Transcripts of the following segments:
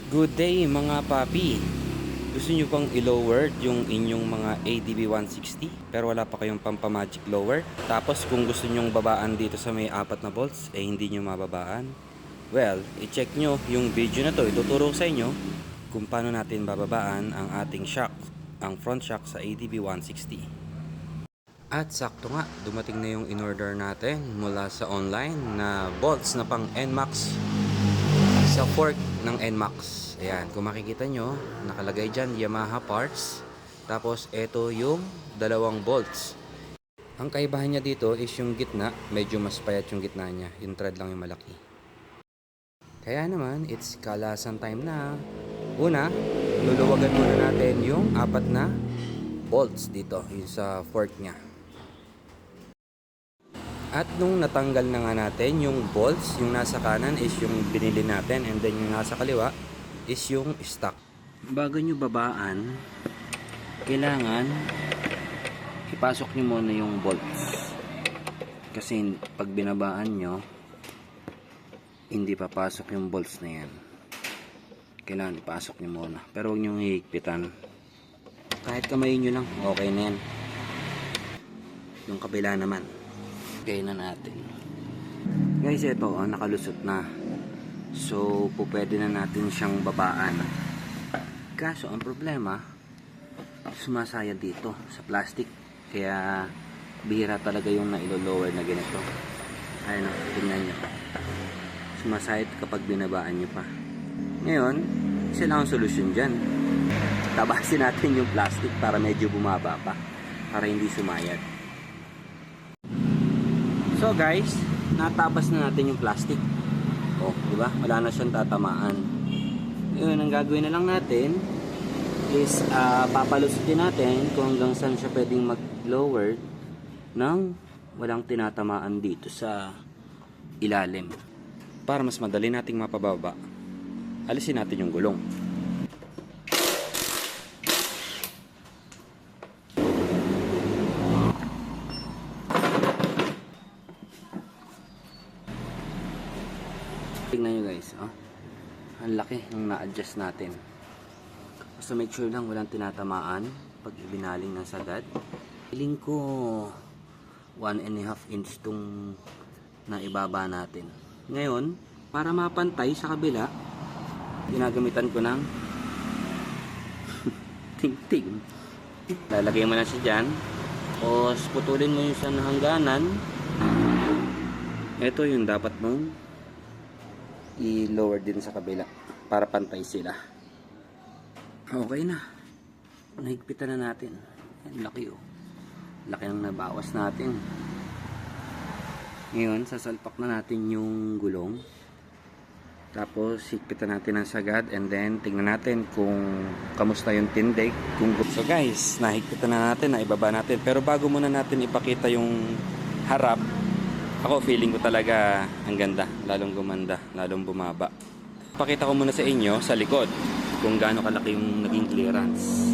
Good day mga papi. Gusto nyo bang i-lower yung inyong mga ADB 160 pero wala pa kayong pampamagic lower? Tapos kung gusto nyong babaan dito sa may 4 na bolts hindi nyo mababaan? Well, i-check nyo yung video na to. Ituturo sa inyo kung paano natin bababaan ang ating shock, ang front shock sa ADB 160. At sakto nga, dumating na yung in-order natin mula sa online na bolts na pang NMAX sa fork ng NMAX. Ayan, kung makikita nyo, nakalagay dyan Yamaha parts. Tapos ito yung dalawang bolts. Ang kaibahan niya dito is yung gitna, medyo mas payat yung gitna niya. Yung thread lang yung malaki. Kaya naman, it's kalasan time na. Una, luluwagan muna natin yung 4 na bolts dito, yung sa fork niya. At nung natanggal na nga natin yung bolts, yung nasa kanan is yung binili natin and then yung nasa kaliwa is yung stock. Bago nyo babaan, kailangan ipasok nyo muna yung bolts. Kasi pag binabaan nyo, hindi papasok yung bolts na yan. Kailangan ipasok nyo muna. Pero huwag nyo hihigpitan. Kahit kamayin nyo lang, okay na yan. Yung kabila naman. Gaya na natin. Guys, ito nakalusot na. So, pwede na natin siyang babaan. Kaso, ang problema, sumasayad dito sa plastic. Kaya, bihira talaga yung nailo-lower na ganito. Ayun, tingnan nyo. Sumasayad kapag binabaan nyo pa. Ngayon, isa lang ang solusyon dyan. Tabasin natin yung plastic para medyo bumaba pa. Para hindi sumayad. So guys, natabas na natin yung plastic. Oh, di ba? Wala na siyang tatamaan. Ngayon, ang gagawin na lang natin is papalusutin natin kung hanggang saan siya pwedeng mag-lower nang walang tinatamaan dito sa ilalim. Para mas madali nating mapababa, alisin natin yung gulong. Tingnan nyo guys, oh. Ang laki ng na-adjust natin. Basta make sure lang walang tinatamaan pag ibinaling ng sagad. Feeling ko 1.5 inch tong naibaba natin. Ngayon, para mapantay sa kabila, ginagamitan ko ng ting-ting. Lalagay mo na siya dyan. O putulin mo yung sa hangganan. Ito yung dapat mong i-lower din sa kabila para pantay sila. Okay na. Nahigpitan na natin. Ayan, laki oh. Laki ng nabawas natin. Ngayon, sasalpak na natin yung gulong. Tapos, higpitan natin ang sagad and then tingnan natin kung kamusta yung tindig. So guys, nahigpitan na natin, naibaba natin. Pero bago muna natin ipakita yung harap, ako feeling ko talaga ang ganda, lalong gumanda, lalong bumaba. Pakita ko muna sa inyo sa likod kung gaano kalaki yung naging clearance.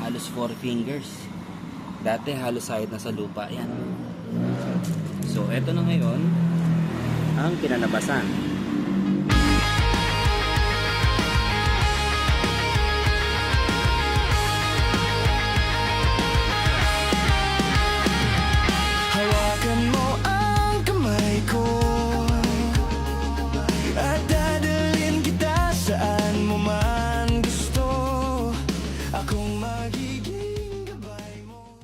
Halos 4 fingers. Dati halos sahid na sa lupa yan. So eto na ngayon ang kinalabasan. Hawakan mo ang kamay ko at dadalhin kita saan mo man gusto. Akong magiging gabay mo.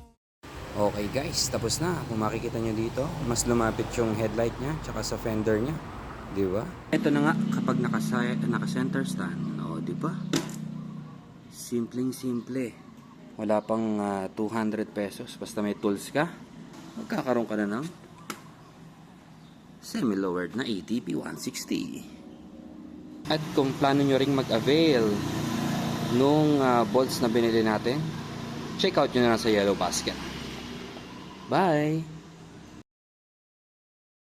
Okay guys, tapos na. Kung makikita nyo dito, mas lumapit yung headlight nya tsaka sa fender nya. Di ba? Ito na nga kapag naka-center stand. O, di ba? Simpleng simple. Wala pang 200 pesos. Basta may tools ka, magkakaroon ka na ng semi-lowered na ADB 160. At kung plano nyo ring mag-avail nung bolts na binili natin, check out nyo na sa Yellow Basket. Bye!